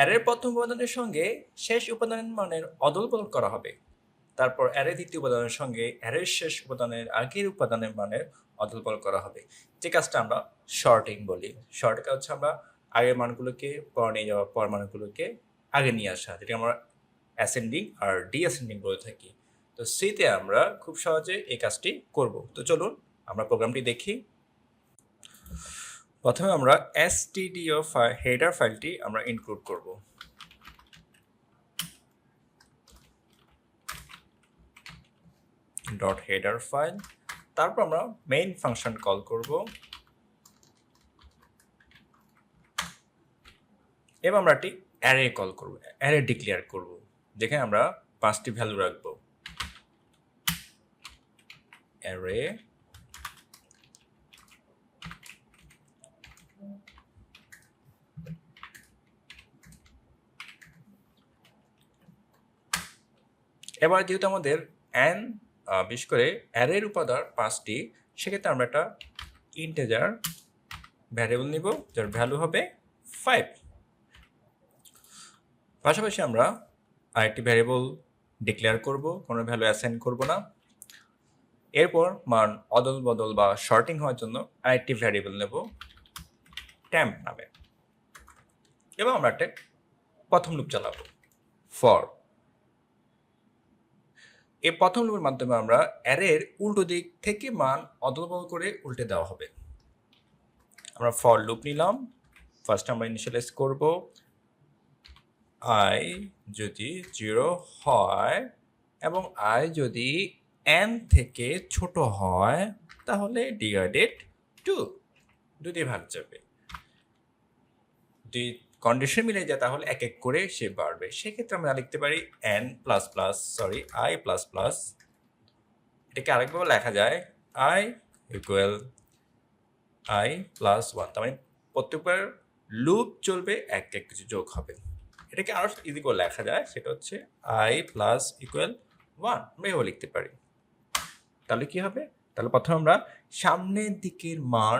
অ্যারের প্রথম উপাদানের সঙ্গে শেষ উপাদানের মানের অদল বদল করা হবে। তারপর অ্যারের দ্বিতীয় উপাদানের সঙ্গে অ্যারের শেষ উপাদানের আগের উপাদানের মানের অদল বদল করা হবে, যে কাজটা আমরা শর্টিং বলি। শর্টিং হচ্ছে আমরা আগের মানগুলোকে পর নিয়ে যাওয়া, পর মানগুলোকে আগে নিয়ে আসা, যেটা আমরা অ্যাসেন্ডিং আর ডিঅ্যাসেন্ডিং বলে থাকি। তো সিতে আমরা খুব সহজে এই কাজটি করব। তো চলুন আমরা প্রোগ্রামটি দেখি। প্রথমে আমরা stdio হেডার ফাইলটি আমরা ইনক্লুড করব। ডট হেডার ফাইল, তারপর আমরা মেইন ফাংশন কল করব এবং আমরা একটি অ্যারে কল করব, অ্যারে ডিক্লেয়ার করব, যেখানে আমরা 5টি ভ্যালু রাখব। অ্যারে এবার যেহেতু আমাদের বিশেষ করে অ্যারের উপাদান 5টি, সেক্ষেত্রে আমরা একটা ইন্টিজার ভ্যারিয়েবল নিব যার ভ্যালু হবে 5। পাশাপাশি আমরা আরেকটি ভ্যারিয়েবল ডিক্লেয়ার করব, কোনো ভ্যালু অ্যাসাইন করব না। এরপর মান অদল বদল বা শর্টিং হওয়ার জন্য আরেকটি ভ্যারিয়েবল নেব টেম্প নামে, এবং আমরা একটা প্রথম লুপ চালাবো ফর। এই প্রথম লুপের মাধ্যমে আমরা অ্যারের উল্টো দিক থেকে মান অদল বদল করে উল্টে দেওয়া হবে। আমরা ফর লুপ নিলাম। ফার্স্ট আমরা ইনিশিয়ালাইজ করব i যদি 0 হয় এবং i যদি n থেকে ছোট হয়, তাহলে ডিভাইডেড 2 দিয়ে ভাগ যাবে। যদি কন্ডিশন মিলে যায় তাহলে এক এক করে সে বাড়বে। সেক্ষেত্রে আমরা লিখতে পারি i প্লাস প্লাস, এটাকে আরেকভাবে লেখা যায় i ইকুয়াল i প্লাস 1। তার মানে প্রত্যেকবার লুপ চলবে, এক এক কিছু যোগ হবে। এটাকে আরো ইজি করে লেখা যায়, সেটা হচ্ছে i প্লাস ইকুয়াল 1, আমরা এভাবে লিখতে পারি। তাহলে কি হবে? তাহলে প্রথমে আমরা সামনের দিকের মান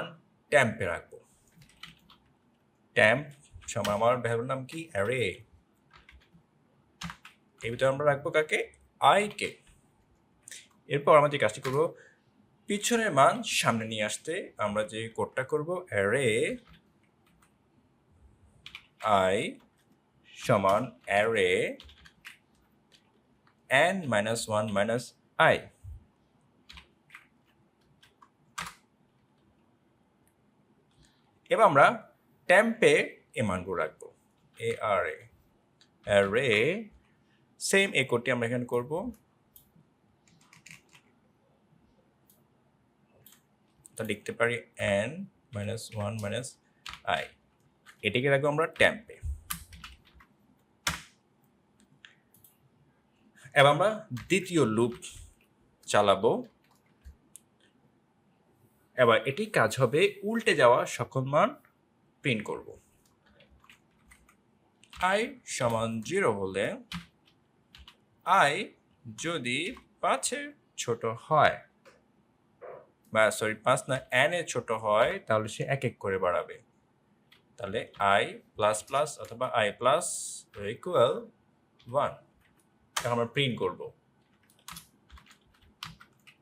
ট্যাম্পে রাখবো। ট্যাম্প সমান আমার ভ্যালুর নাম কি? অ্যারে। এর ভিতরে আমরা রাখবো কাকে? i কে। এরপর আমরা যে কাজটি করবো, পিছনের মান সামনে নিয়ে আসতে আমরা যে কোডটা করব, অ্যারে i সমান array n minus 1 minus i। এবার আমরা টেম্পে এই মানগুলো রাখবো, অ্যারে সেম এই কোডটি আমরা এখানে করব। তা লিখতে পারি n মাইনাস 1 মাইনাস i, এটাকে রাখবো আমরা টেম্পে। এবার আমরা দ্বিতীয় লুপ চালাবো। এবার এটি কাজ হবে উল্টে যাওয়া সকল মান প্রিন্ট করব। i সমান 0 হলে i যদি 5-এর ছোট হয়, বা সরি 5 না n এর ছোট হয়, তাহলে সে এক এক করে বাড়াবে। তাহলে i প্লাস প্লাস অথবা i প্লাস ইকুয়াল 1, এখন আমরা প্রিন্ট করব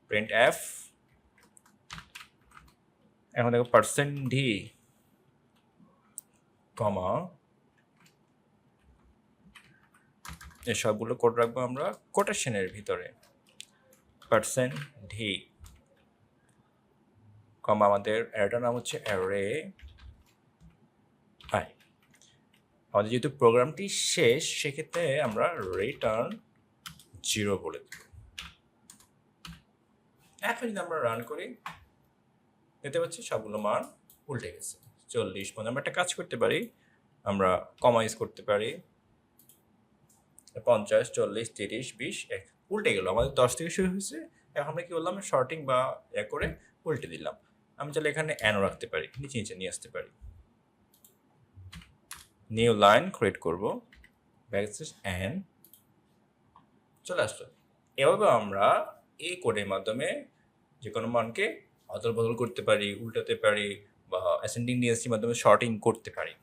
প্রিন্ট f। এখন দেখো %d কমা, এই সবগুলো কোড রাখবো আমরা কোটেশনের ভিতরে। %d কমা আমাদের অ্যারেটার নাম হচ্ছে অ্যারে i। আমাদের যেহেতু প্রোগ্রামটি শেষ, সেক্ষেত্রে আমরা রিটার্ন 0 বলে দেব। এখন যদি আমরা রান করি, দেখতে পাচ্ছি সবগুলো মান উল্টে গেছে। 40 মানে আমরা একটা কাজ করতে পারি, আমরা কমা ইউজ করতে পারি। 50, 40, 30, 20, 1 উল্টে গেল। আমাদের 10 থেকে শুরু হয়েছে, এখন আমরা কি করলাম? শর্টিং বা করে উল্টে দিলাম। আমি চাইলে এখানে n রাখতে পারি, নিচে নিচে নিয়ে আসতে পারি। নিউ লাইন ক্রিয়েট করব, ব্যাকস্ল্যাশ n, চলে আসলো। এভাবে আমরা এই কোডের মাধ্যমে যে কোনো মানকে অদল বদল করতে পারি, উল্টাতে পারি, বা অ্যাসেন্ডিং ডিএসসির মাধ্যমে শর্টিং করতে পারি।